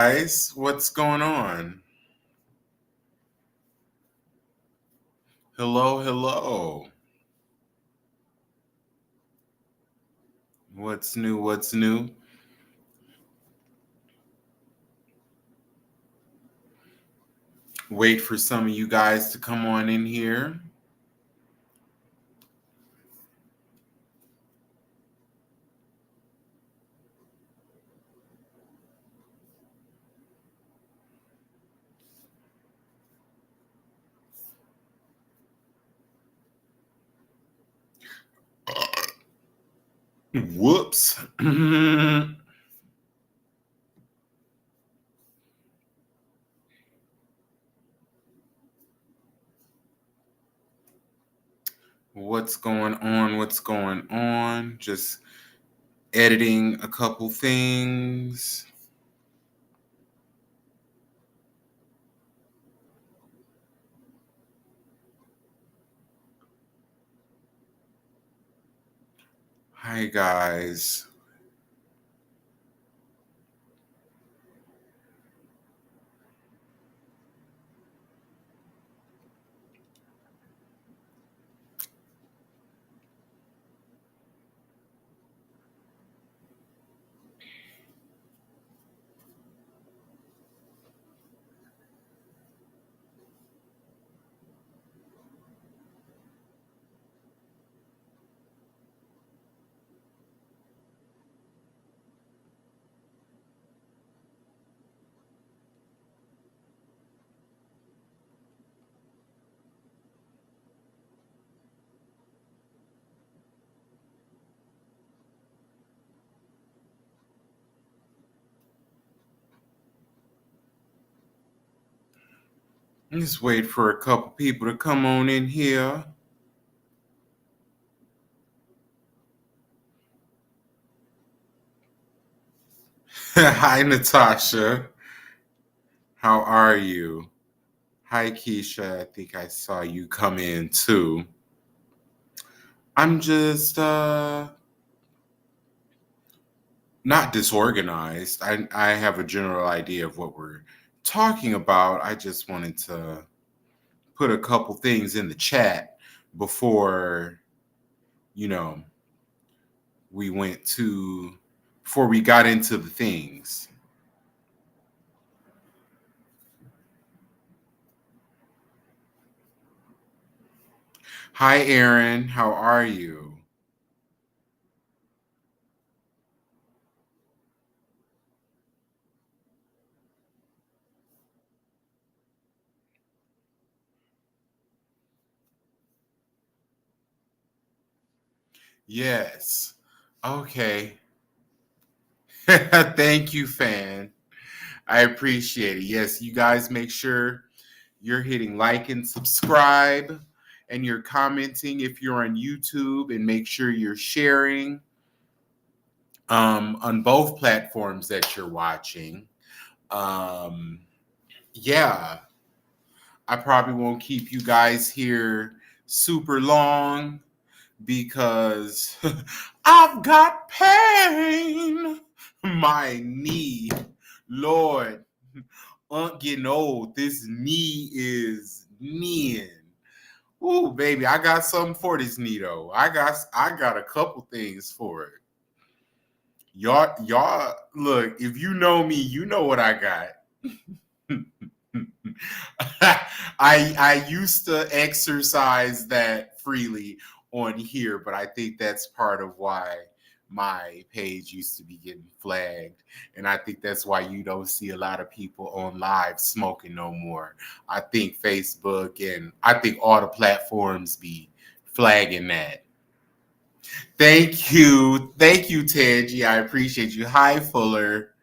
Guys, what's going on? Hello, hello. What's new? What's new? Wait for some of you guys to come on in here. Whoops. What's going on? What's going on? Just editing a couple things. Hi, guys. Just wait for a couple people to come on in here. Hi, Natasha. How are you? Hi, Keisha. I think I saw you come in too. I'm just not disorganized. I have a general idea of what we're talking about. I just wanted to put a couple things in the chat before, you know, we went to before we got into the things. Hi, Aaron. How are you? Yes. Okay. Thank you, fan. I appreciate it. Yes, you guys make sure you're hitting like and subscribe and you're commenting if you're on YouTube, and make sure you're sharing on both platforms that you're watching. Um, yeah, I probably won't keep you guys here super long because I've got pain. My knee, Lord, getting old. This knee is kneeing. Ooh, baby, I got something for this knee though. I got a couple things for it. Y'all look, if you know me, you know what I got. I used to exercise that freely on here, but I think that's part of why my page used to be getting flagged. And I think that's why you don't see a lot of people on live smoking no more. I think Facebook and I think all the platforms be flagging that. Thank you. Thank you, Tangi. I appreciate you. Hi, Fuller.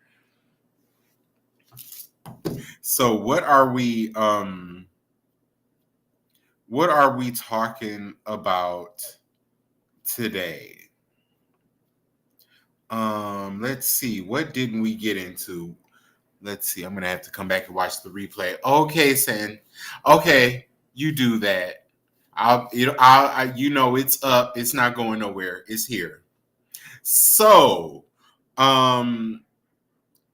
So what are we talking about today? Let's see. What didn't we get into? Let's see. I'm gonna have to come back and watch the replay. Okay, Sen. Okay, you do that. You know, it's up. It's not going nowhere. It's here. So, um,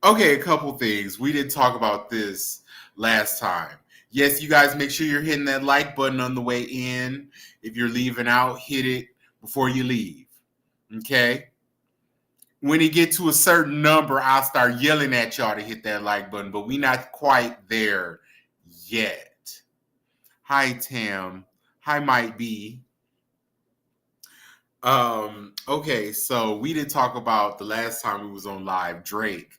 Okay, a couple things. We didn't talk about this last time. Yes, you guys make sure you're hitting that like button on the way in. If you're leaving out, hit it before you leave. Okay? When it get to a certain number, I'll start yelling at y'all to hit that like button, but we not quite there yet. Hi, Tam. Hi, Might Be. Okay, so we didn't talk about the last time we was on live, Drake.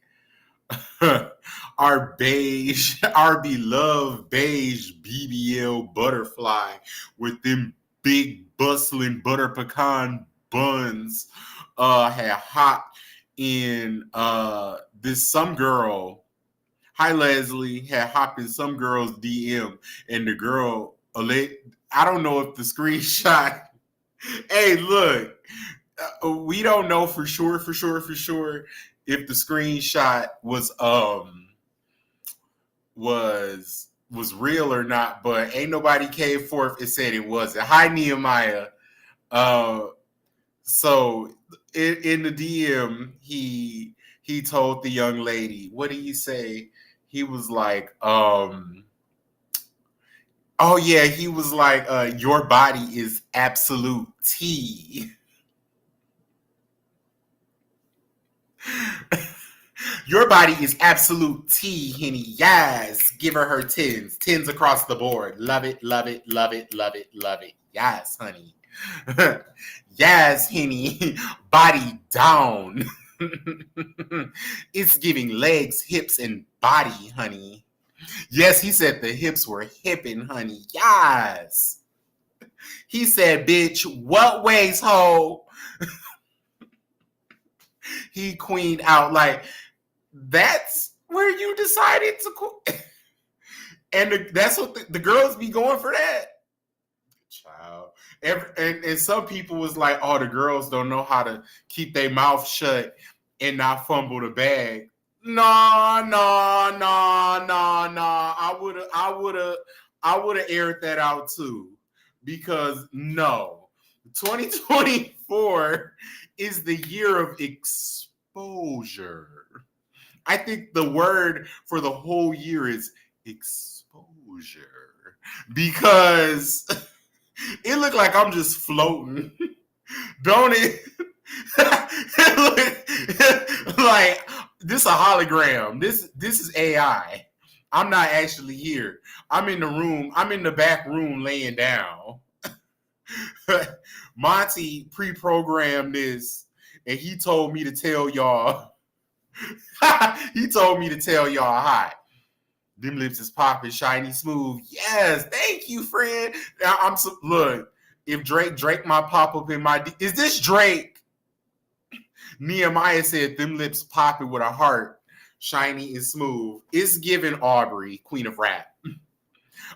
our beloved beige BBL butterfly with them big bustling butter pecan buns had hopped in this some girl. Hi Leslie had hopped in some girl's DM, and the girl I don't know if the screenshot. Hey, look, we don't know for sure if the screenshot was real or not, but ain't nobody came forth and said it wasn't. Hi Nehemiah. Uh, so in the DM, he told the young lady, what did he say? He was like, oh yeah, he was like, your body is absolute tea. Your body is absolute tea, Henny. Yes. Give her tens. Tens across the board. Love it, love it, love it, love it, love it. Yes, honey. Yes, Henny. Body down. It's giving legs, hips, and body, honey. Yes, he said the hips were hipping, honey. Yes. He said, bitch, what ways, ho? He queened out like, that's where you decided to and that's what the girls be going for that child. And some people was like, oh, the girls don't know how to keep their mouth shut and not fumble the bag. No, no, no, no, no. I would have aired that out too, because no, 2024 is the year of exposure. I think the word for the whole year is exposure, because it looked like I'm just floating, don't it? Like this a hologram. This is AI. I'm not actually here. I'm in the room. I'm in the back room laying down. Monty pre-programmed this, and he told me to tell y'all. He told me to tell y'all hi. Them lips is popping, shiny, smooth. Yes, thank you, friend. Now look. If Drake might pop up in my. Is this Drake? Nehemiah said them lips popping with a heart, shiny and smooth. It's giving Aubrey, Queen of Rap.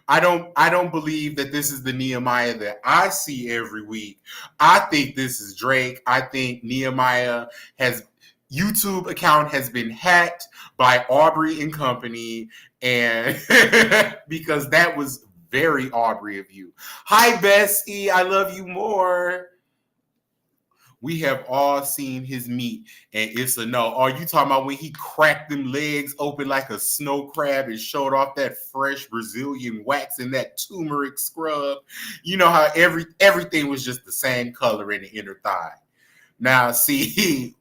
I don't believe that this is the Nehemiah that I see every week. I think this is Drake. I think Nehemiah has YouTube account has been hacked by Aubrey and company, and because that was very Aubrey of you. Hi Bessie, I love you more. We have all seen his meat, and it's a no. Are you talking about when he cracked them legs open like a snow crab and showed off that fresh Brazilian wax and that turmeric scrub? You know how everything was just the same color in the inner thigh. Now see,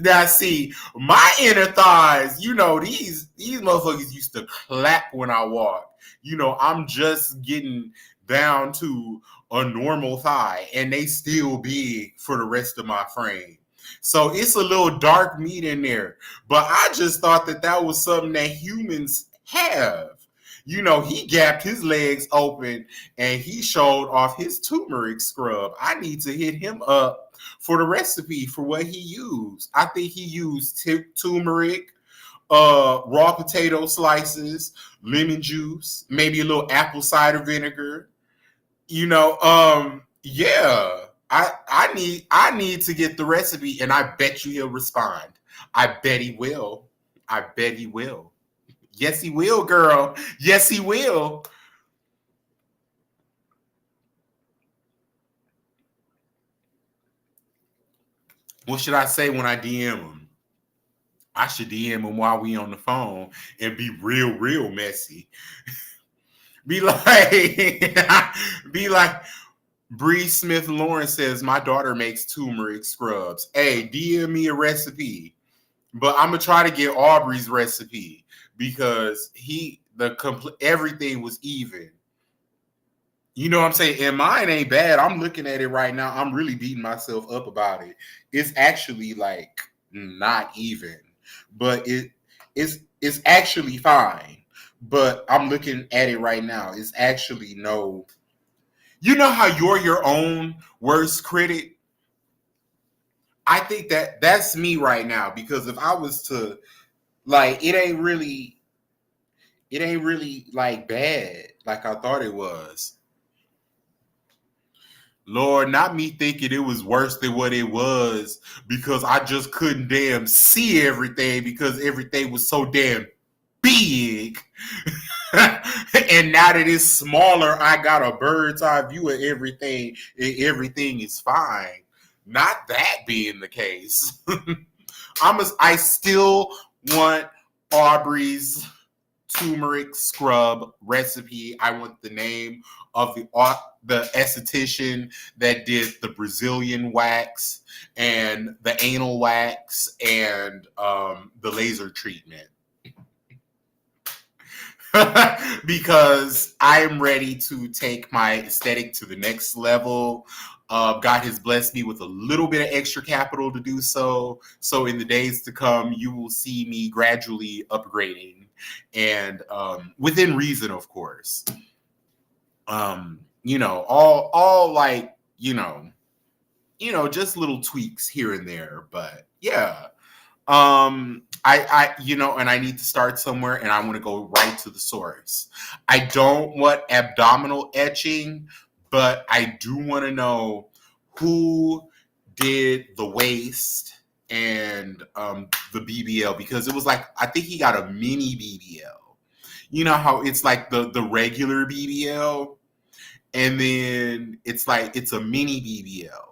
now see, my inner thighs. You know these motherfuckers used to clap when I walk. You know I'm just getting down to a normal thigh, and they still big for the rest of my frame. So it's a little dark meat in there. But I just thought that was something that humans have. You know, he gapped his legs open and he showed off his turmeric scrub. I need to hit him up for the recipe for what he used. I think he used turmeric, raw potato slices, lemon juice, maybe a little apple cider vinegar. You know, yeah. I need to get the recipe, and I bet you he'll respond. I bet he will. I bet he will. Yes, he will, girl. Yes, he will. What should I say when I DM him? I should DM him while we on the phone and be real messy. Be like, be like, Bree Smith Lawrence says, my daughter makes turmeric scrubs. Hey, DM me a recipe. But I'm gonna try to get Aubrey's recipe because everything was even. You know what I'm saying? And mine ain't bad. I'm looking at it right now. I'm really beating myself up about it. It's actually like not even, but it's actually fine. But I'm looking at it right now. It's actually no. You know how you're your own worst critic? I think that's me right now because if I was to like it ain't really like bad like I thought it was. Lord, not me thinking it was worse than what it was because I just couldn't damn see everything because everything was so damn big. And now that it's smaller, I got a bird's eye view of everything, and everything is fine. Not that being the case. I still want Aubrey's turmeric scrub recipe. I want the name of the esthetician that did the Brazilian wax and the anal wax and the laser treatment. Because I am ready to take my aesthetic to the next level. God has blessed me with a little bit of extra capital to do so. So in the days to come, you will see me gradually upgrading, and within reason, of course. All like just little tweaks here and there, but yeah. And I need to start somewhere, and I want to go right to the source. I don't want abdominal etching, but I do want to know who did the waist and the BBL, because it was like I think he got a mini BBL. You know how it's like the regular BBL, and then it's like it's a mini BBL.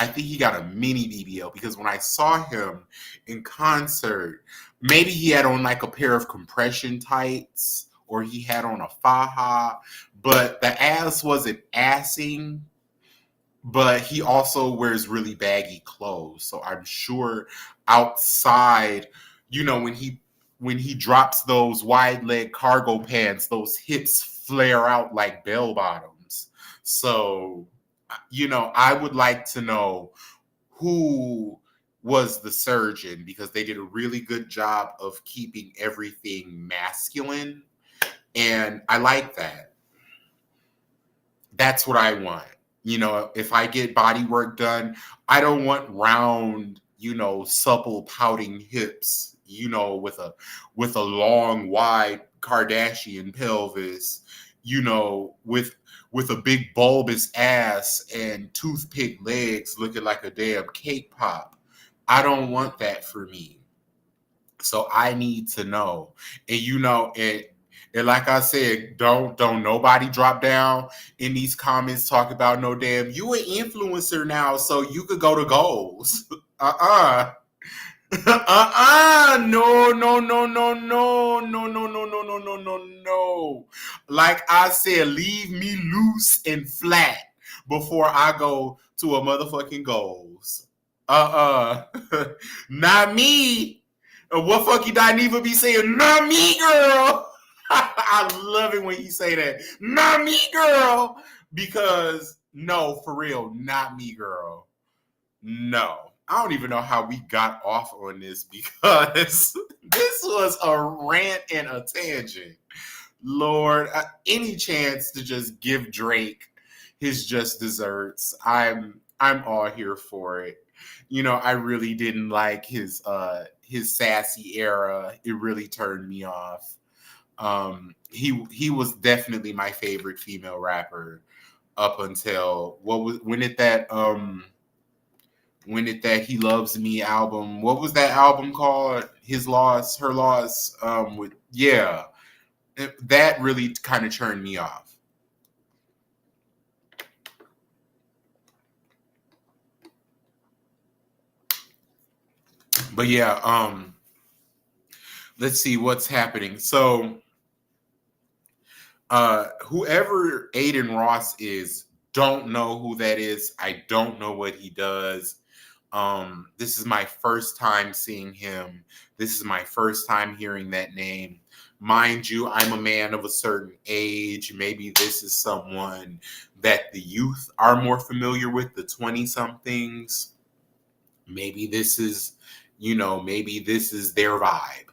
I think he got a mini BBL because when I saw him in concert, maybe he had on like a pair of compression tights or he had on a faja, but the ass wasn't assing, but he also wears really baggy clothes. So I'm sure outside, when he drops those wide leg cargo pants, those hips flare out like bell bottoms. So, I would like to know who was the surgeon because they did a really good job of keeping everything masculine. And I like that. That's what I want. If I get body work done, I don't want round, supple pouting hips, with a long, wide Kardashian pelvis, with a big bulbous ass and toothpick legs looking like a damn cake pop. I don't want that for me. So I need to know. And like I said, don't nobody drop down in these comments talk about no damn you an influencer now, so you could go to goals. No, no, no, no, no, no, no, no, no, no, no, no, no. Like I said, leave me loose and flat before I go to a motherfucking goals. Not me. What fucky Dineva be saying? Not me, girl. I love it when you say that. Not me, girl. Because no, for real, not me, girl. No. I don't even know how we got off on this because this was a rant and a tangent. Lord, any chance to just give Drake his just desserts, I'm all here for it. I really didn't like his sassy era. It really turned me off. He was definitely my favorite female rapper up until when did that He Loves Me album, what was that album called? His Loss, Her Loss, that really kind of turned me off. But yeah, let's see what's happening. So whoever Aiden Ross is, don't know who that is. I don't know what he does. This is my first time seeing him. This is my first time hearing that name. Mind you, I'm a man of a certain age. Maybe this is someone that the youth are more familiar with, the 20 somethings. Maybe this is, maybe this is their vibe.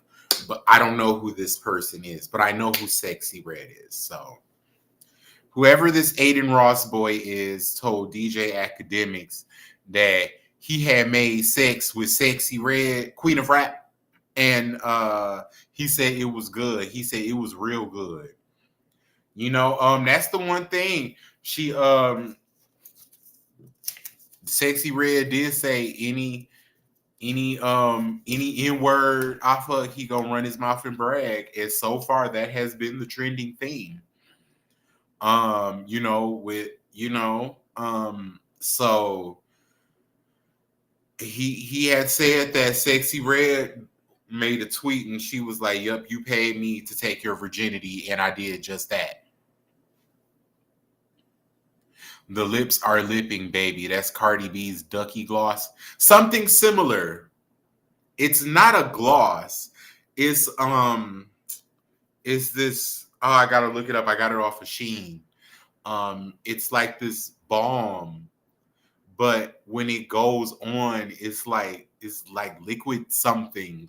But I don't know who this person is, but I know who Sexy Red is. So whoever this Aiden Ross boy is told DJ Academics that he had made sex with Sexy Red, Queen of Rap, and he said it was good. He said it was real good. That's the one thing. Sexy Red did say any N-word I fuck, he gonna run his mouth and brag. And so far that has been the trending theme. So he had said that Sexy Red made a tweet and she was like, "Yup, you paid me to take your virginity, and I did just that." The lips are lipping, baby. That's Cardi B's Ducky Gloss. Something similar. It's not a gloss. It's this. Oh, I gotta look it up. I got it off of Sheen. It's like this balm, but when it goes on, it's like liquid something,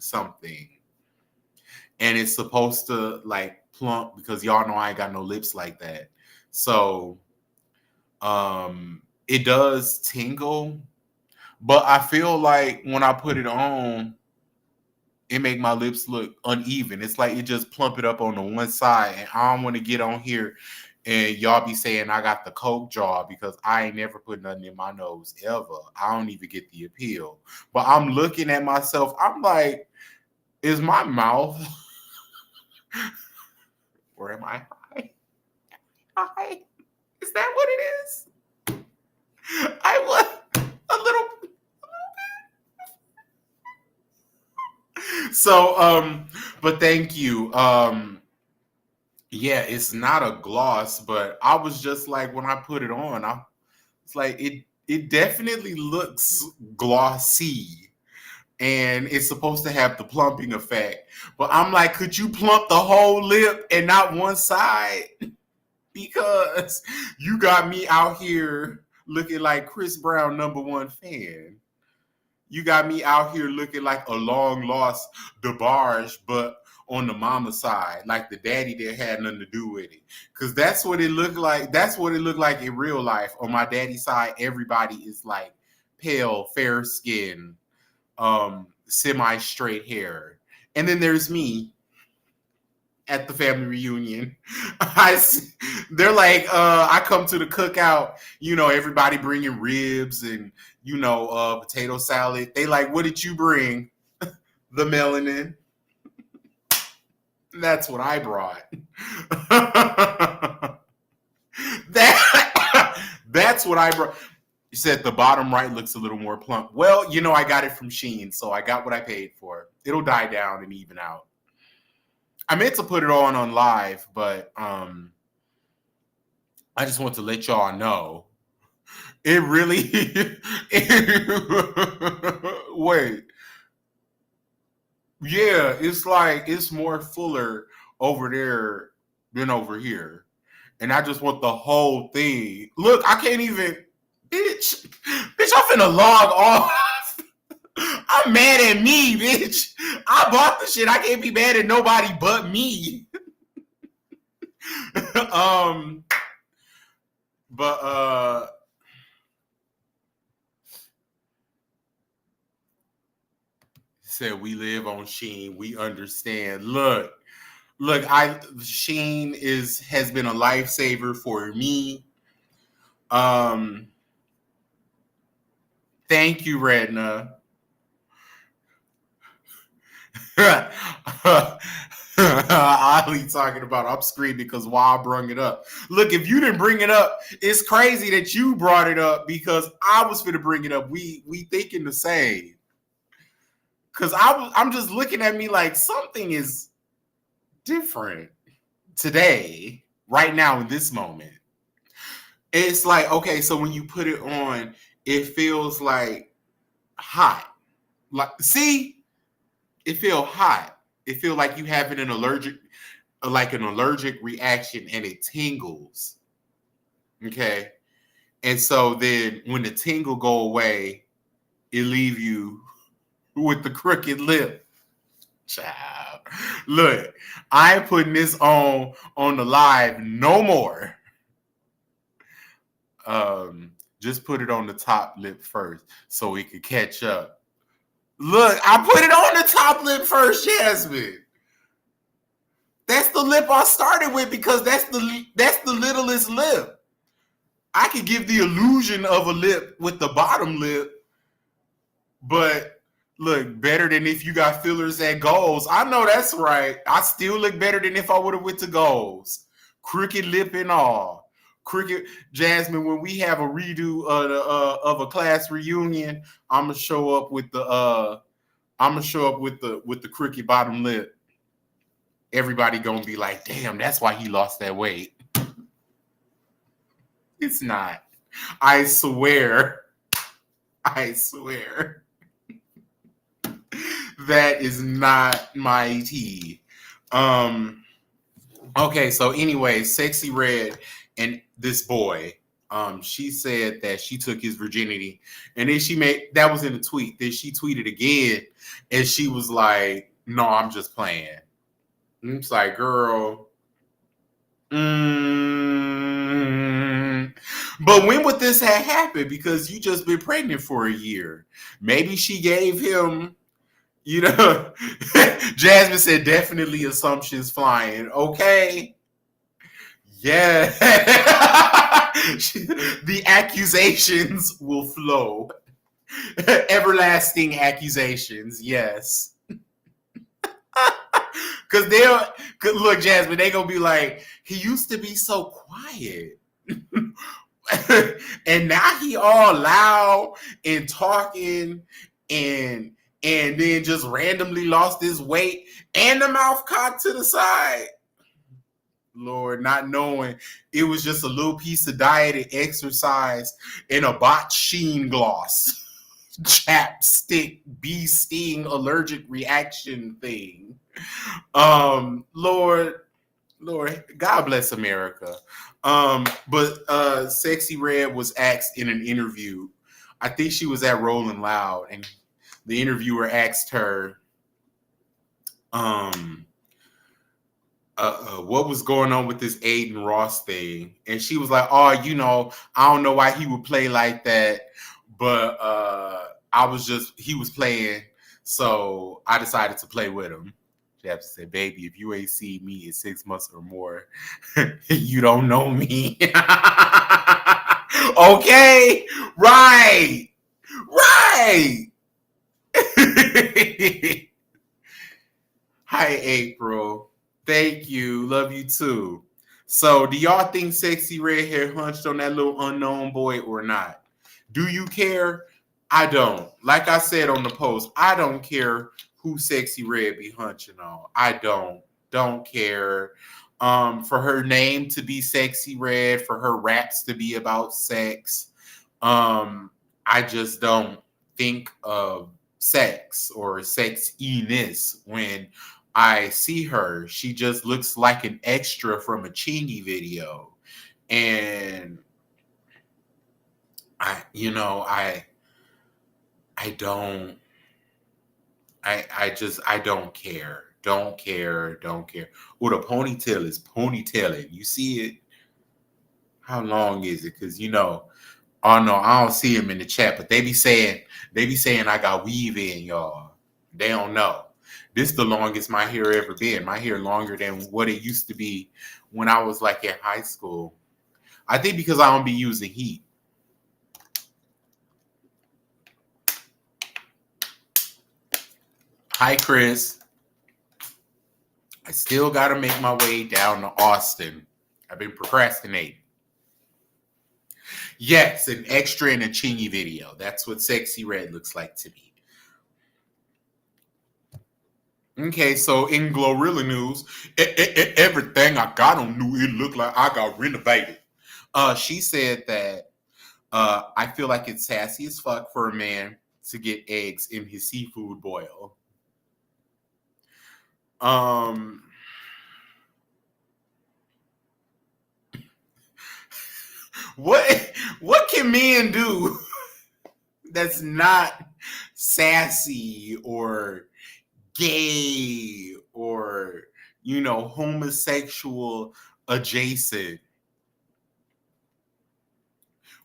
and it's supposed to like plump, because y'all know I ain't got no lips like that. So it does tingle, but I feel like when I put it on, it make my lips look uneven. It's like it just plump it up on the one side, and I don't want to get on here and y'all be saying I got the coke jaw, because I ain't never put nothing in my nose ever. I don't even get the appeal. But I'm looking at myself. I'm like, is my mouth or am I high? High? Is that what it is? I was a little. So, but thank you. Yeah, it's not a gloss, but I was just like, when I put it on, it's like it definitely looks glossy, and it's supposed to have the plumping effect. But I'm like, could you plump the whole lip and not one side? Because you got me out here looking like Chris Brown #1 fan. You got me out here looking like a long lost DeBarge, but on the mama side, like the daddy that had nothing to do with it. Because that's what it looked like. That's what it looked like in real life. On my daddy's side, everybody is like pale, fair skin, semi-straight hair. And then there's me at the family reunion. They're like, I come to the cookout, everybody bringing ribs and, potato salad. They like, what did you bring? The melanin. That's what I brought. That's what I brought. You said the bottom right looks a little more plump. Well, I got it from Sheen, so I got what I paid for. It'll die down and even out. I meant to put it on live, but I just want to let y'all know. It really wait. Yeah, it's like it's more fuller over there than over here. And I just want the whole thing. Look, I can't even bitch, I'm finna log off. I'm mad at me, bitch. I bought the shit. I can't be mad at nobody but me. But said we live on Sheen. We understand. Look, Sheen has been a lifesaver for me. Thank you, Redna. Oddly talking about, I'm screaming because Wild brung it up. Look, if you didn't bring it up, it's crazy that you brought it up, because I was finna bring it up. We thinking the same. Cause I'm just looking at me like something is different today, right now in this moment. It's like, okay, so when you put it on, it feels like hot. Like, see, it feel hot. It feel like you having an allergic reaction, and it tingles. Okay, and so then when the tingle go away, it leave you with the crooked lip. Child, look, I ain't putting this on the live no more. Just put it on the top lip first so we could catch up. Look, I put it on the top lip first, Jasmine. That's the lip I started with because that's the littlest lip. I could give the illusion of a lip with the bottom lip, but look better than if you got fillers at goals. I know that's right. I still look better than if I would have went to goals. Crooked lip and all. Cricket Jasmine, when we have a redo of a class reunion, I'm gonna show up with the crooked bottom lip. Everybody gonna be like, damn, that's why he lost that weight. It's not. I swear. I swear. That is not my tea. Okay, so anyway, Sexy Red and this boy, she said that she took his virginity, and then that was in a tweet. Then she tweeted again, and she was like, "No, I'm just playing." And it's like, girl. But when would this have happened? Because you just been pregnant for a year. Maybe she gave him, Jasmine said definitely assumptions flying. Okay. Yeah. The accusations will flow. Everlasting accusations. Yes. Because look, Jasmine, they gonna be like, he used to be so quiet. And now he all loud and talking and then just randomly lost his weight and the mouth cocked to the side. Lord, not knowing it was just a little piece of diet and exercise and a botched sheen gloss. Chapstick bee sting allergic reaction thing. Lord, God bless America. But Sexy Red was asked in an interview. I think she was at Rolling Loud, and the interviewer asked her, what was going on with this Aiden Ross thing, and she was like, "Oh, I don't know why he would play like that, but he was playing, so I decided to play with him." She had to say, "Baby, if you ain't seen me in 6 months or more, you don't know me." Okay, right. Hi, April. Thank you. Love you too. So, do y'all think Sexy Red hair hunched on that little unknown boy or not? Do you care? I don't. Like I said on the post, I don't care who Sexy Red be hunching on. I don't care. For her name to be Sexy Red, for her raps to be about sex. I just don't think of sex or sexiness when I see her. She just looks like an extra from a Chingy video. And I don't I don't care. Don't care. Oh, the ponytail is ponytailing. You see it? How long is it? Because oh no, I don't see him in the chat, but they be saying I got weave in, y'all. They don't know. This is the longest my hair ever been. My hair longer than what it used to be when I was like in high school. I think because I don't be using heat. Hi, Chris. I still got to make my way down to Austin. I've been procrastinating. Yes, an extra in a Chingy video. That's what Sexy Red looks like to me. Okay, so in Glorilla news, everything I got on new, it looked like I got renovated. She said that I feel like it's sassy as fuck for a man to get eggs in his seafood boil. Um, what what can men do that's not sassy or gay or homosexual adjacent?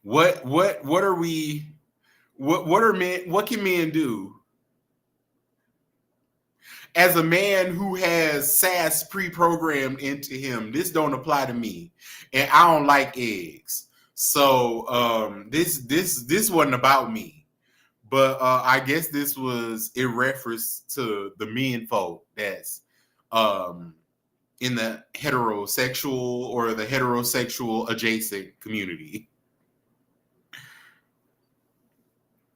What are we? What are men? What can men do? As a man who has sass pre-programmed into him, this don't apply to me, and I don't like eggs. So this wasn't about me, but I guess this was in reference to the men folk that's um, in the heterosexual or the heterosexual adjacent community.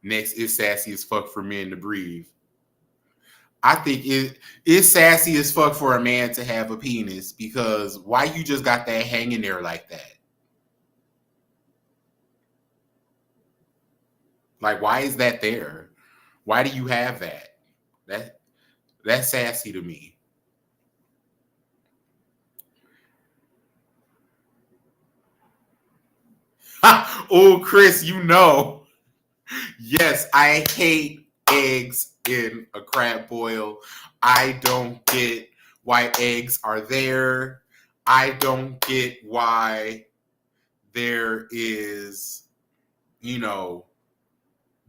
Next is sassy as fuck for men to breathe. I think it is sassy as fuck for a man to have a penis because why you just got that hanging there like that? Like why is that there? Why do you have that? That that's sassy to me. Oh, Chris, you know. Yes, I hate eggs in a crab boil. I don't get why eggs are there. I don't get why there is, you know,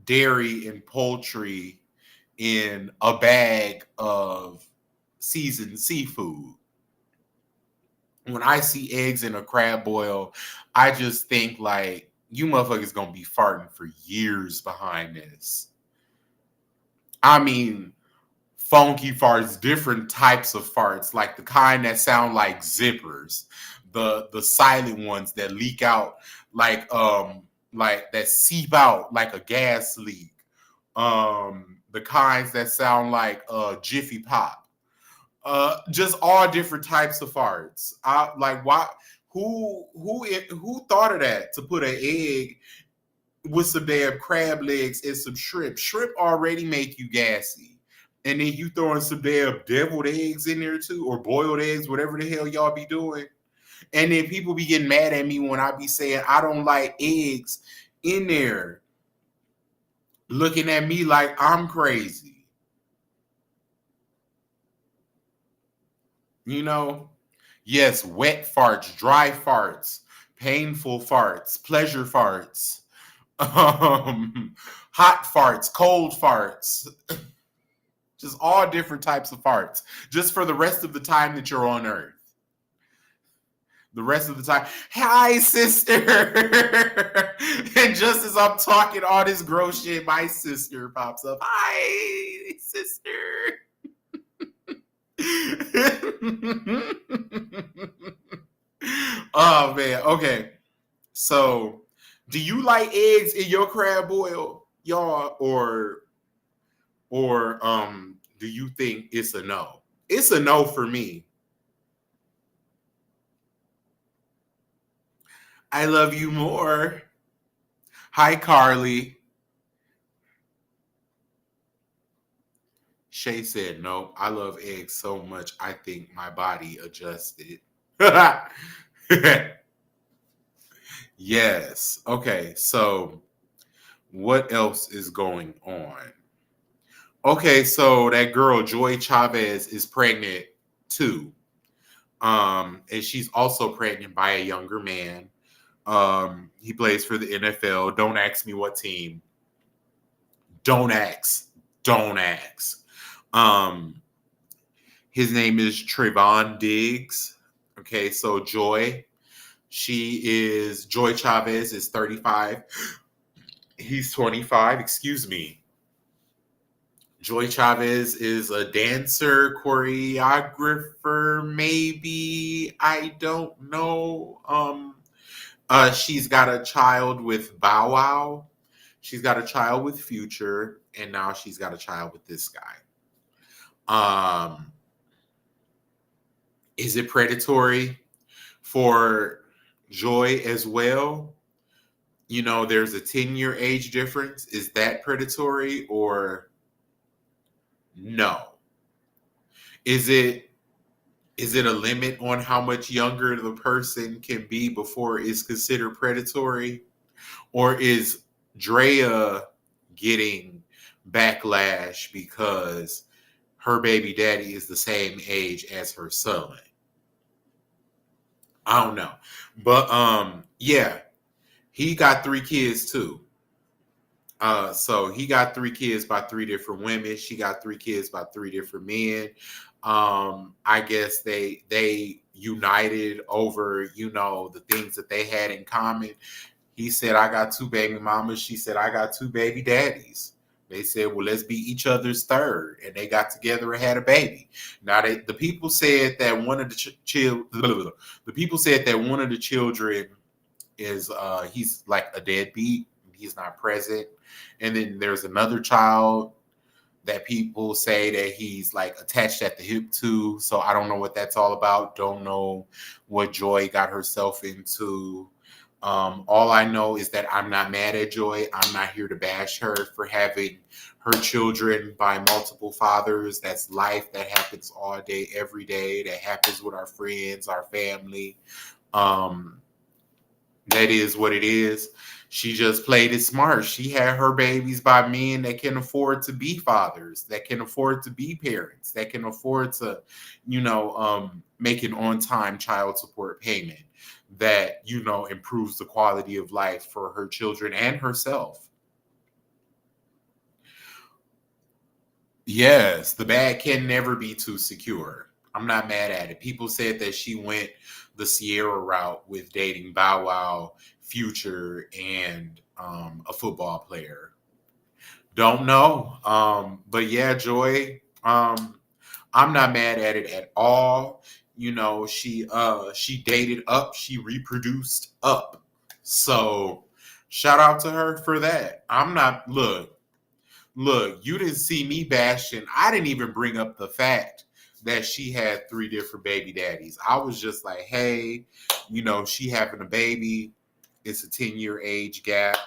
dairy and poultry in a bag of seasoned seafood. When I see eggs in a crab boil, I just think like you motherfuckers gonna be farting for years behind this. I mean, funky farts, different types of farts, like the kind that sound like zippers, the silent ones that leak out like that seep out like a gas leak. The kinds that sound like Jiffy Pop. Just all different types of farts. Like why who thought of that to put an egg with some damn crab legs and some shrimp. Shrimp already make you gassy. And then you throwing some damn deviled eggs in there too, or boiled eggs, whatever the hell y'all be doing. And then people be getting mad at me when I be saying I don't like eggs in there, looking at me like I'm crazy. You know? Yes, wet farts, dry farts, painful farts, pleasure farts, hot farts, cold farts, just all different types of farts, just for the rest of the time that you're on Earth. The rest of the time, hi sister, and just as I'm talking all this gross shit, my sister pops up. Hi sister. Oh man, okay. So, do you like eggs in your crab boil, y'all, or do you think it's a no? It's a no for me. I love you more. Hi, Carly. Shay said, no, I love eggs so much, I think my body adjusted. Yes. Okay. So, what else is going on? Okay. So, that girl, Joy Chavez, is pregnant too. And she's also pregnant by a younger man. He plays for the NFL. Don't ask me what team. Don't ask. Don't ask. Um, his name is Trayvon Diggs. Okay, so Joy Chavez is 35. He's 25, excuse me. Joy Chavez is a dancer, choreographer, maybe. I don't know. She's got a child with Bow Wow. She's got a child with Future, and now she's got a child with this guy. Um, is it predatory for Joy as well? There's a 10-year age difference. Is that predatory or no? Is it a limit on how much younger the person can be before it's considered predatory? Or is Drea getting backlash because her baby daddy is the same age as her son? I don't know. But yeah, he got 3 kids too. So he got 3 kids by 3 different women. She got 3 kids by 3 different men. I guess they united over, the things that they had in common. He said, I got 2 baby mamas. She said, I got 2 baby daddies. They said, well, let's be each other's third. And they got together and had a baby. Now, the people said that one of the people said that one of the children is he's like a deadbeat. He's not present. And then there's another child that people say that he's like attached at the hip to. So I don't know what that's all about. Don't know what Joy got herself into. All I know is that I'm not mad at Joy. I'm not here to bash her for having her children by multiple fathers. That's life. That happens all day, every day. That happens with our friends, our family. That is what it is. She just played it smart. She had her babies by men that can afford to be fathers, that can afford to be parents, that can afford to, make an on-time child support payment that, improves the quality of life for her children and herself. Yes, the bag can never be too secure. I'm not mad at it. People said that she went the Sierra route with dating Bow Wow, Future, and a football player. Don't know. But yeah, Joy. I'm not mad at it at all. She dated up, she reproduced up. So shout out to her for that. I'm not look, you didn't see me bashing. I didn't even bring up the fact that she had 3 different baby daddies. I was just like, hey, she having a baby. It's a 10-year age gap.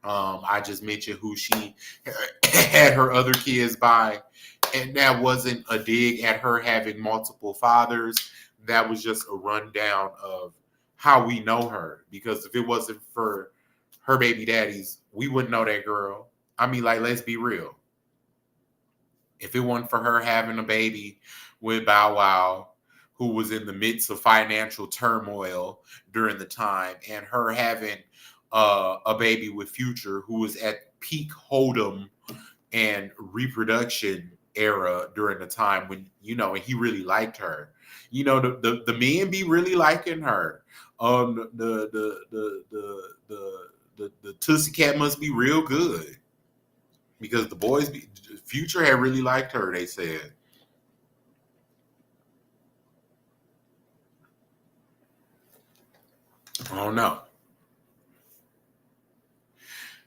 I just mentioned who she had her other kids by. And that wasn't a dig at her having multiple fathers. That was just a rundown of how we know her. Because if it wasn't for her baby daddies, we wouldn't know that girl. I mean, like, let's be real. If it wasn't for her having a baby with Bow Wow, who was in the midst of financial turmoil during the time, and her having a baby with Future, who was at peak Hold'em and reproduction era during the time when, and he really liked her. The men be really liking her. The Tussie Cat must be real good. Because the boys, Future had really liked her, they said. I don't know.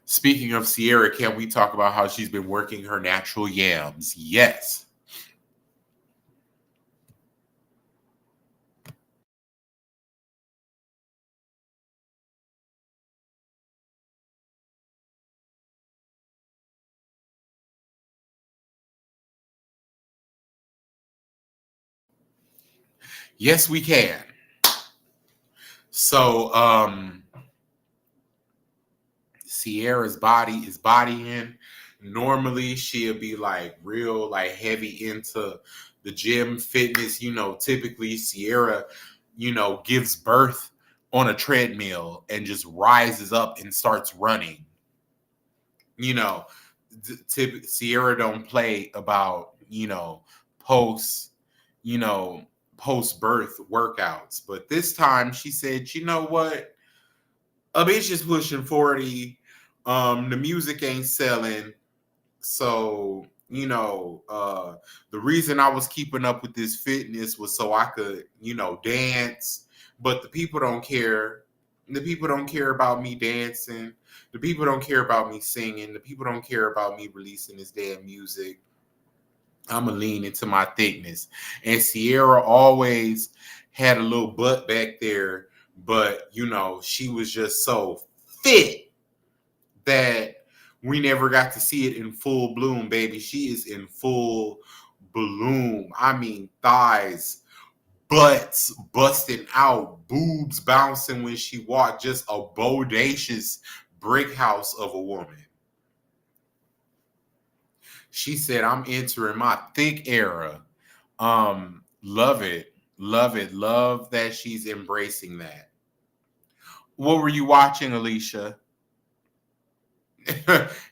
Speaking of Sierra, can we talk about how she's been working her natural yams? Yes. Yes, we can. So, Sierra's body is bodying. Normally, she'll be like real, like heavy into the gym fitness. Typically Sierra, gives birth on a treadmill and just rises up and starts running. You know, Sierra don't play about post, you know post birth workouts. But this time she said, you know what, a bitch is pushing 40. The music ain't selling. So, the reason I was keeping up with this fitness was so I could, dance. But the people don't care. The people don't care about me dancing. The people don't care about me singing. The people don't care about me releasing this damn music. I'm gonna lean into my thickness. And Sierra always had a little butt back there, but she was just so fit that we never got to see it in full bloom, baby. She is in full bloom. I mean, thighs, butts busting out, boobs bouncing when she walked. Just a bodacious brick house of a woman. She said, I'm entering my thick era. Love it. Love it. Love that she's embracing that. What were you watching, Alicia?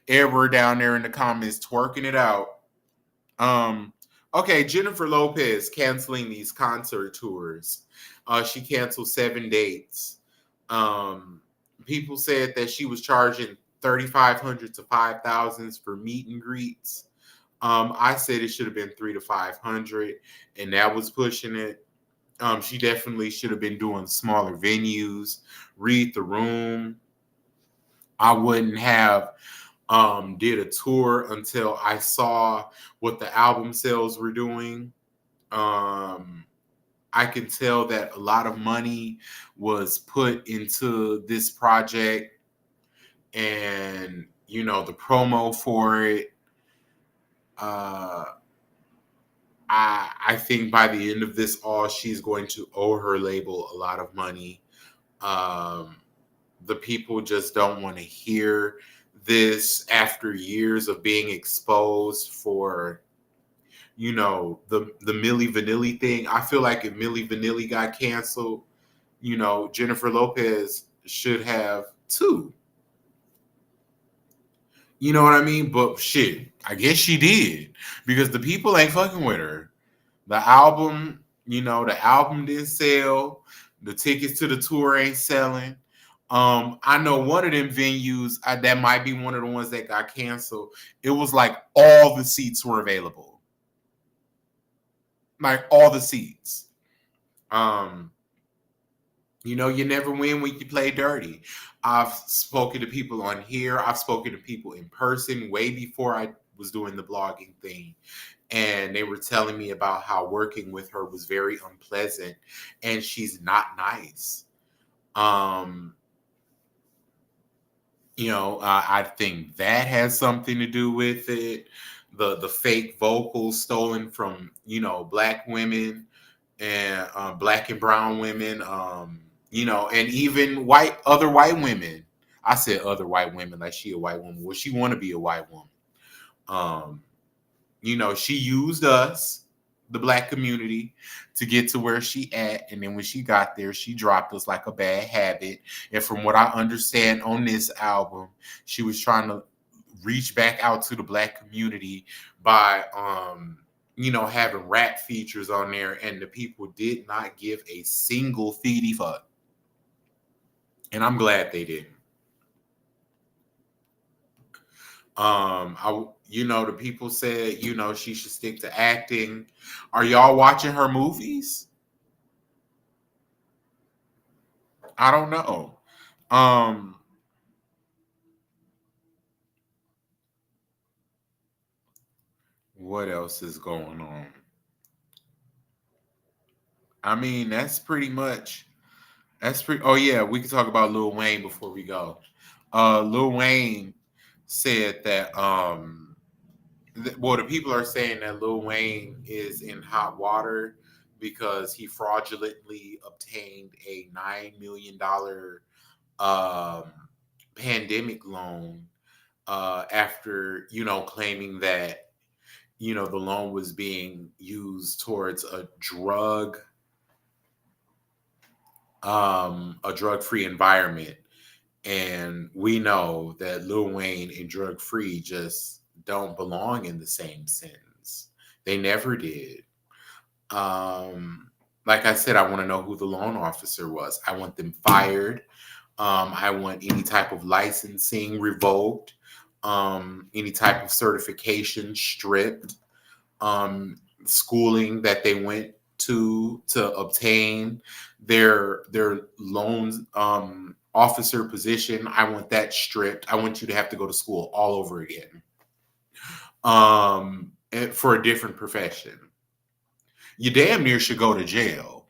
Edward down there in the comments twerking it out. Um, okay, Jennifer Lopez canceling these concert tours. She canceled 7 dates. People said that she was charging 3,500 to 5,000 for meet and greets. I said it should have been 3 to 500, and that was pushing it. She definitely should have been doing smaller venues. Read the Room. I wouldn't have did a tour until I saw what the album sales were doing. I can tell that a lot of money was put into this project, and the promo for it. Uh, I think by the end of this all, she's going to owe her label a lot of money. Um, the people just don't want to hear this after years of being exposed for the Milli Vanilli thing. I feel like if Milli Vanilli got canceled, Jennifer Lopez should have too. You know what I mean? But shit, I guess she did because the people ain't fucking with her. The album didn't sell. The tickets to the tour ain't selling. I know one of them venues that might be one of the ones that got canceled. It was like all the seats were available, like all the seats. Um, you never win when you play dirty. I've spoken to people on here. I've spoken to people in person way before I was doing the blogging thing. And they were telling me about how working with her was very unpleasant and she's not nice. Um, I think that has something to do with it. The fake vocals stolen from black women and black and brown women, and even other white women. I said other white women like she a white woman. Well, she want to be a white woman. Um, she used us, the black community, to get to where she at, and then when she got there, she dropped us like a bad habit. And from what I understand on this album, she was trying to reach back out to the black community by having rap features on there, and the people did not give a single feedy fuck. And I'm glad they didn't. The people said, she should stick to acting. Are y'all watching her movies? I don't know. Um, what else is going on? I mean, that's pretty. Oh yeah, we can talk about Lil Wayne before we go. Lil Wayne said that the people are saying that Lil Wayne is in hot water because he fraudulently obtained a $9 million um, pandemic loan after claiming that the loan was being used towards a drug free environment. And we know that Lil Wayne and drug free just don't belong in the same sentence. They never did. Like I said, I want to know who the loan officer was. I want them fired. I want any type of licensing revoked, any type of certification stripped, schooling that they went to obtain their loans officer position. I want that stripped. I want you to have to go to school all over again. for a different profession. You damn near should go to jail.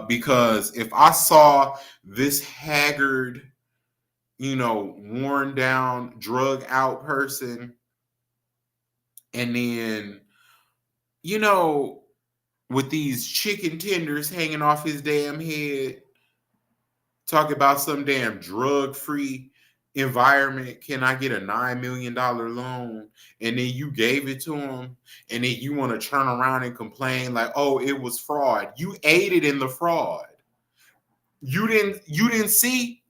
Because if I saw this haggard, worn down, drug out person, and then, you know, with these chicken tenders hanging off his damn head, talk about some damn drug free environment. Can I get a $9 million loan? And then you gave it to him, and then you want to turn around and complain like, oh, it was fraud. You aided in the fraud. You didn't see,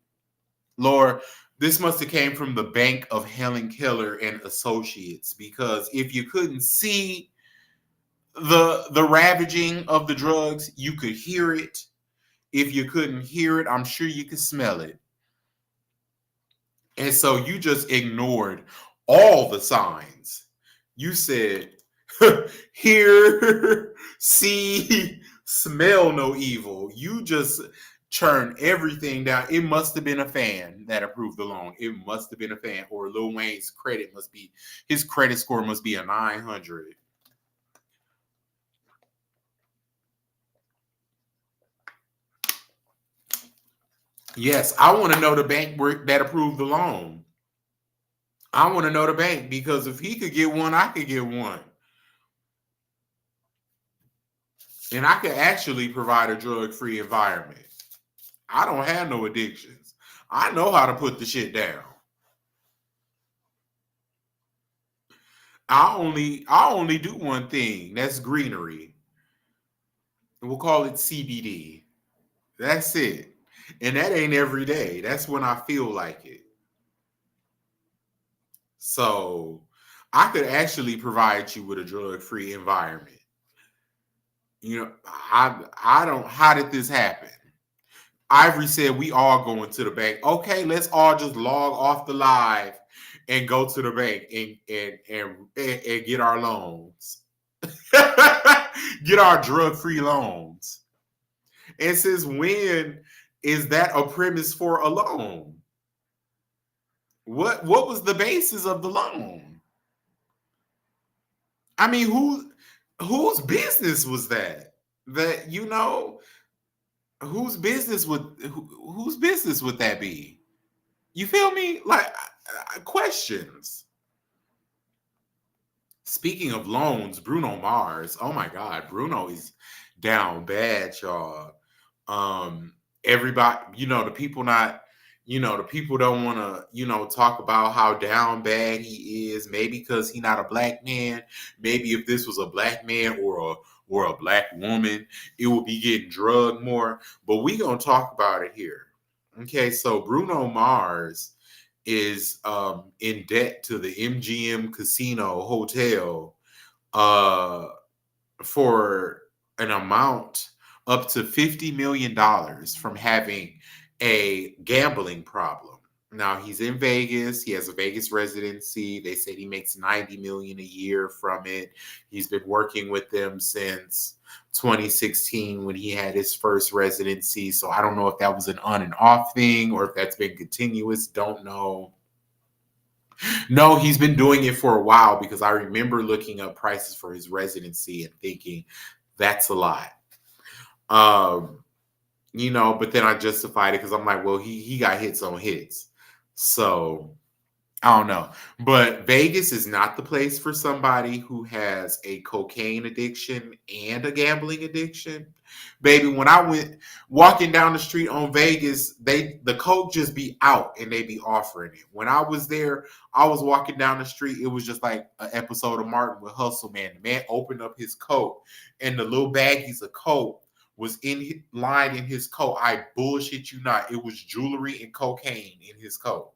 Laura. This must have came from the bank of Helen Keller and Associates, because if you couldn't see the ravaging of the drugs, you could hear it. If you couldn't hear it, I'm sure you could smell it. And so you just ignored all the signs. You said, hear, see, smell no evil. You just turned everything down. It must have been a fan that approved the loan. It must have been a fan. Or Lil Wayne's his credit score must be a 900. Yes, I want to know the bank that approved the loan. I want to know the bank, because if he could get one, I could get one. And I could actually provide a drug-free environment. I don't have no addictions. I know how to put the shit down. I only do one thing. That's greenery. We'll call it CBD. That's it. And that ain't every day. That's when I feel like it. So I could actually provide you with a drug-free environment. I don't. How did this happen? Ivory said we all going to the bank. Okay, let's all just log off the live and go to the bank and get our loans. Get our drug-free loans. And since when is that a premise for a loan? What was the basis of the loan? I mean, whose business was that? That whose business would that be? You feel me? Like, questions. Speaking of loans, Bruno Mars. Oh my God, Bruno is down bad, y'all. Everybody, the people don't want to, talk about how down bad he is. Maybe because he's not a black man. Maybe if this was a black man or a black woman, it would be getting drugged more. But we gonna talk about it here. Okay, so Bruno Mars is in debt to the MGM Casino Hotel uh, for an amount up to $50 million from having a gambling problem. Now he's in Vegas. He has a Vegas residency. They said he makes $90 million a year from it. He's been working with them since 2016 when he had his first residency. So I don't know if that was an on and off thing or if that's been continuous. Don't know. No, he's been doing it for a while, because I remember looking up prices for his residency and thinking that's a lot. But then I justified it because I'm like, well, he got hits on hits. So I don't know. But Vegas is not the place for somebody who has a cocaine addiction and a gambling addiction. Baby, when I went walking down the street on Vegas, the coke just be out and they be offering it. When I was there, I was walking down the street. It was just like an episode of Martin with Hustle Man. The man opened up his coat and the little baggies of coke was lined in his coat. I bullshit you not. It was jewelry and cocaine in his coat.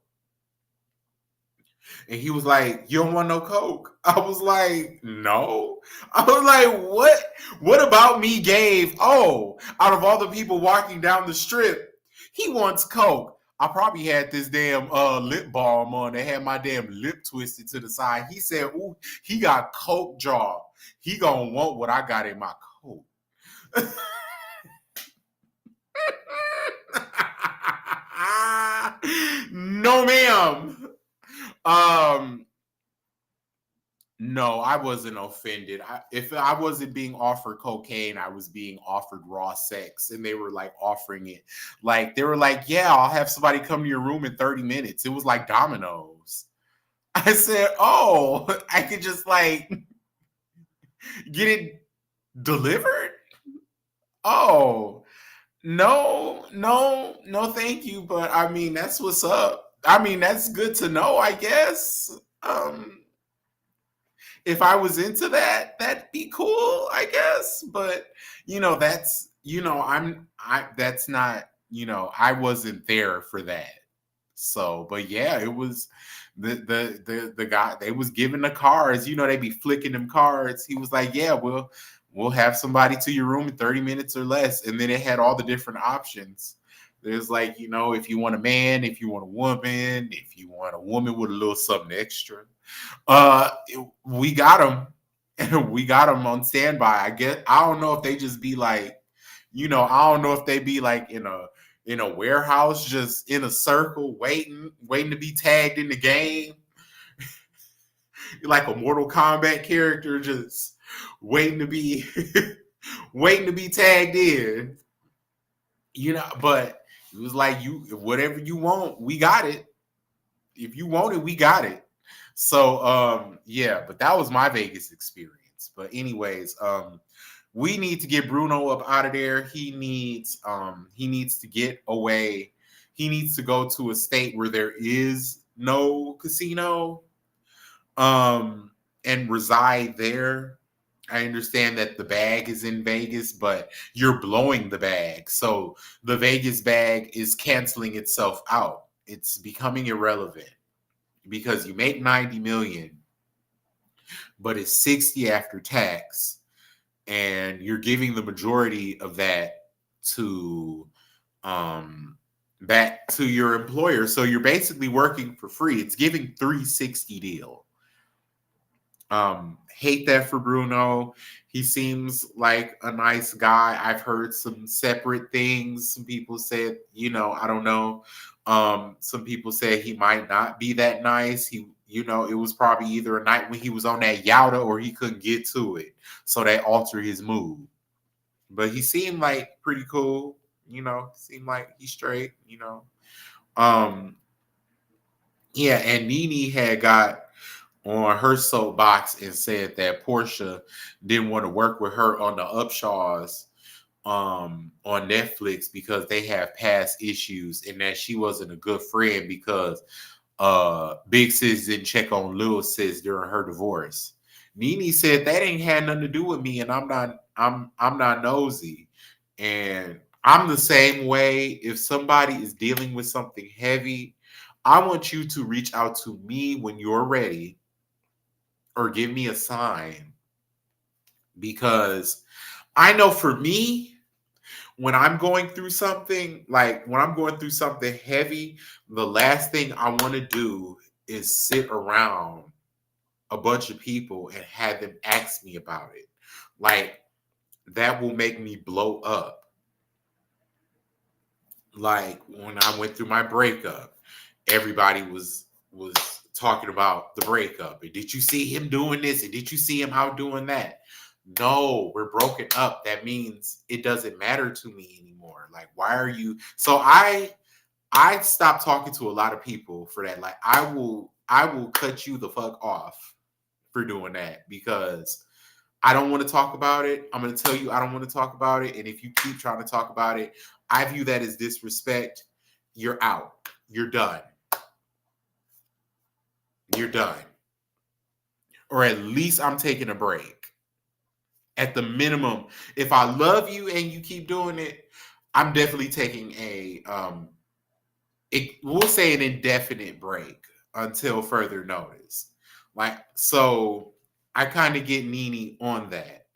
And he was like, you don't want no coke? I was like, no. I was like, what? What about me gave, out of all the people walking down the strip, he wants coke. I probably had this damn lip balm on that had my damn lip twisted to the side. He said, ooh, he got coke jaw. He gonna want what I got in my coat. No, ma'am. No, no, I wasn't offended. If I wasn't being offered cocaine, I was being offered raw sex, and they were like offering it. Like they were like, "Yeah, I'll have somebody come to your room in 30 minutes." It was like Domino's. I said, "Oh, I could just like get it delivered." Oh, no, no, no, thank you. But I mean, that's what's up. I mean, that's good to know, I guess. If I was into that, that'd be cool, I guess. But that's that's not, I wasn't there for that. So, but yeah, it was the guy, they was giving the cards, they be flicking them cards. He was like, "Yeah, we'll have somebody to your room in 30 minutes or less." And then it had all the different options. There's like, if you want a man, if you want a woman, if you want a woman with a little something extra. Uh, we got them, and we got them on standby. I don't know if they just be like, I don't know if they be like in a warehouse, just in a circle, waiting to be tagged in the game, like a Mortal Kombat character, just waiting to be waiting to be tagged in. But it was like, whatever you want, we got it. If you want it, we got it. So yeah, but that was my Vegas experience. But anyways, we need to get Bruno up out of there. He needs to get away. He needs to go to a state where there is no casino, and reside there. I understand that the bag is in Vegas, but you're blowing the bag. So the Vegas bag is canceling itself out. It's becoming irrelevant because you make 90 million, but it's 60 after tax, and you're giving the majority of that to back to your employer. So you're basically working for free. It's giving 360 deal. Hate that for Bruno. He seems like a nice guy. I've heard some separate things. Some people said, I don't know. Some people say he might not be that nice. It was probably either a night when he was on that Yauta or he couldn't get to it. So they altered his mood. But he seemed like pretty cool, seemed like he's straight, Yeah, and Nene had got on her soapbox and said that Portia didn't want to work with her on the Upshaws on Netflix because they have past issues, and that she wasn't a good friend because Big Sis didn't check on Lil Sis during her divorce. Nene said that ain't had nothing to do with me, and I'm not nosy. And I'm the same way. If somebody is dealing with something heavy, I want you to reach out to me when you're ready, or give me a sign, because I know for me, when I'm going through something, like when I'm going through something heavy, the last thing I want to do is sit around a bunch of people and have them ask me about it. Like, that will make me blow up. Like when I went through my breakup, everybody was talking about the breakup. And did you see him doing this? And did you see him out doing that? No, we're broken up. That means it doesn't matter to me anymore. Like, why are you? So I stopped talking to a lot of people for that. Like, I will cut you the fuck off for doing that, because I don't want to talk about it. I'm going to tell you I don't want to talk about it. And if you keep trying to talk about it, I view that as disrespect. You're out. You're done. You're done. Or at least I'm taking a break. At the minimum, if I love you and you keep doing it, I'm definitely taking we'll say an indefinite break until further notice. Like, so I kind of get Nene on that.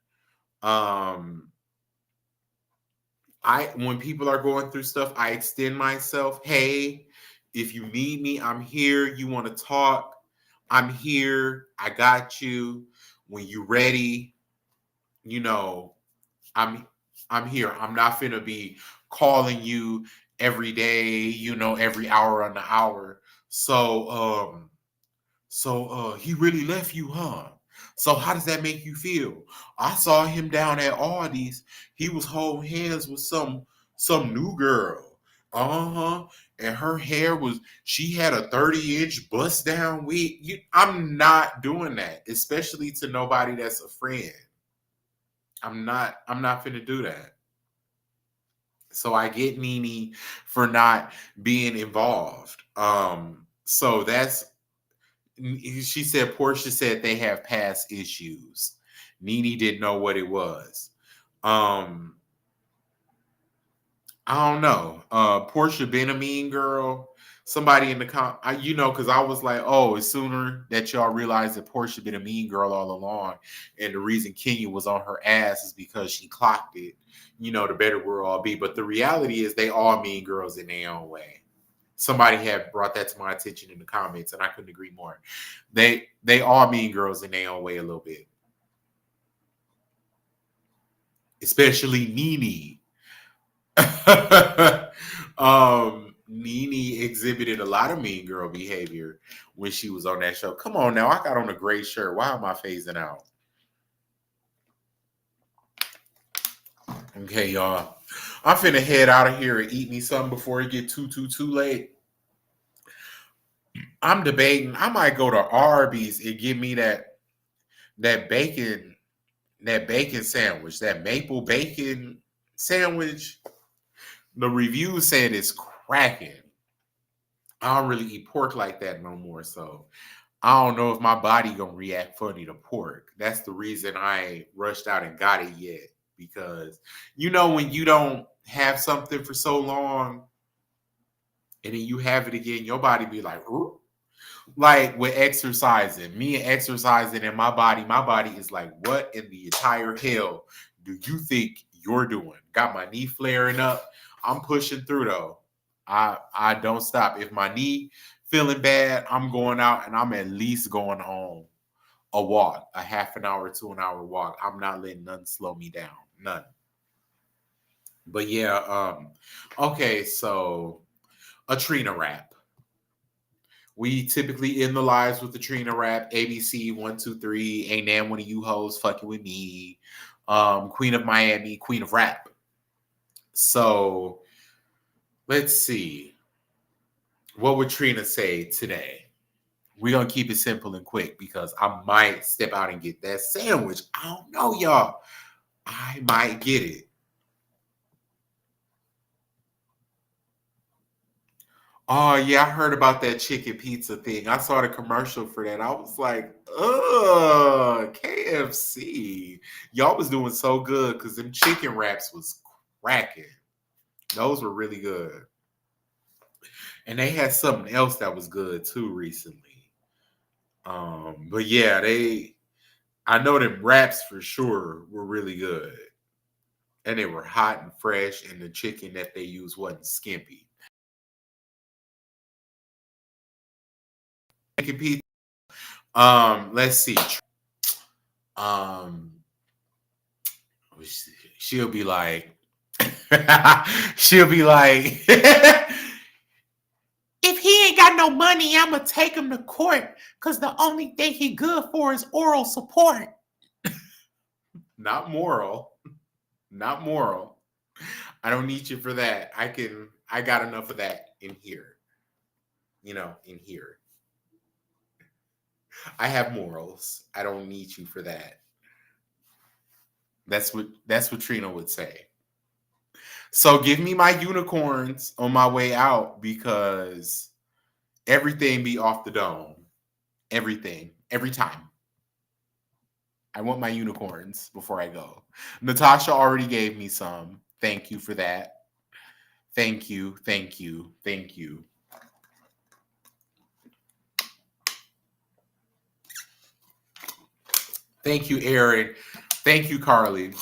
When people are going through stuff, I extend myself. Hey, if you need me, I'm here. You want to talk, I'm here. I got you. When you ready, you know, I'm I'm here. I'm not finna be calling you every day, every hour on the hour. So he really left you, huh? So how does that make you feel? I saw him down at Aldi's. He was holding hands with some new girl. Uh-huh. And her hair was, she had a 30-inch bust down wig. I'm not doing that, especially to nobody that's a friend. I'm not finna do that. So I get Nene for not being involved. So that's, she said, Portia said they have past issues. Nene didn't know what it was. Um, I don't know. Portia been a mean girl. Somebody in the because I was like, oh, it's sooner that y'all realize that Portia been a mean girl all along, and the reason Kenya was on her ass is because she clocked it. The better we'll all be. But the reality is, they all mean girls in their own way. Somebody had brought that to my attention in the comments, and I couldn't agree more. They all mean girls in their own way a little bit, especially Nene. Nene exhibited a lot of mean girl behavior when she was on that show. Come on now, I got on a gray shirt. Why am I phasing out? Okay, y'all. I'm finna head out of here and eat me something before it get too late. I'm debating. I might go to Arby's and give me that bacon sandwich, that maple bacon sandwich. The review said it's cracking. I don't really eat pork like that no more, so I don't know if my body gonna react funny to pork. That's the reason I ain't rushed out and got it yet. Because when you don't have something for so long and then you have it again, your body be like, ooh. Like with exercising, me and exercising and my body is like, what in the entire hell do you think you're doing? Got my knee flaring up. I'm pushing through though. I don't stop. If my knee feeling bad, I'm going out and I'm at least going on a walk, a half an hour to an hour walk. I'm not letting nothing slow me down. None. But yeah, okay, so a Trina rap. We typically end the lives with the Trina rap. ABC 123. Ain't damn one of you hoes fucking with me. Queen of Miami, Queen of Rap. So let's see. What would Trina say today? We're gonna keep it simple and quick because I might step out and get that sandwich. I don't know, y'all. I might get it. Oh yeah, I heard about that chicken pizza thing. I saw the commercial for that. I was like, ugh, KFC. Y'all was doing so good because them chicken wraps was cracking. Those were really good. And they had something else that was good too recently. But yeah, I know them wraps for sure were really good. And they were hot and fresh, and the chicken that they used wasn't skimpy. Chicken pizza. Let's see. Um, she'll be like, she'll be like, if he ain't got no money, I'ma take him to court because the only thing he good for is oral support. Not moral. Not moral. I don't need you for that. I got enough of that in here. In here. I have morals. I don't need you for that. That's what Trina would say. So give me my unicorns on my way out because everything be off the dome. Everything. Every time. I want my unicorns before I go. Natasha already gave me some. Thank you for that. Thank you. Thank you. Thank you. Thank you, Aaron. Thank you, Carly.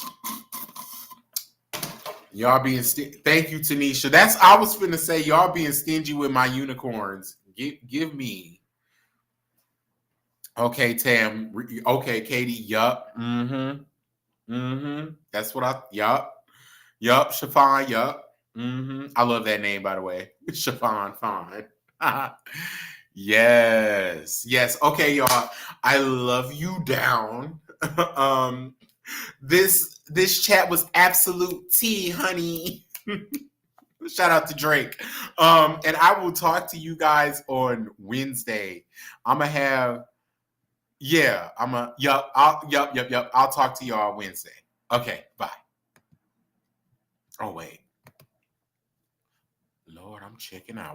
Y'all being thank you, Tanisha. I was finna say y'all being stingy with my unicorns. Give me. Okay, Tam. Okay, Katie. Yup. Mm-hmm. Mm-hmm. That's what yup. Yup. Chiffon. Yup. Mm-hmm. I love that name, by the way. Chiffon. Fine. Yes. Yes. Okay, y'all. I love you down. um this chat was absolute tea, honey. Shout out to Drake. And I will talk to you guys on Wednesday. I'm gonna have yeah, I'm a yep. I'll talk to y'all Wednesday. Okay, bye. Oh wait. Lord, I'm checking out.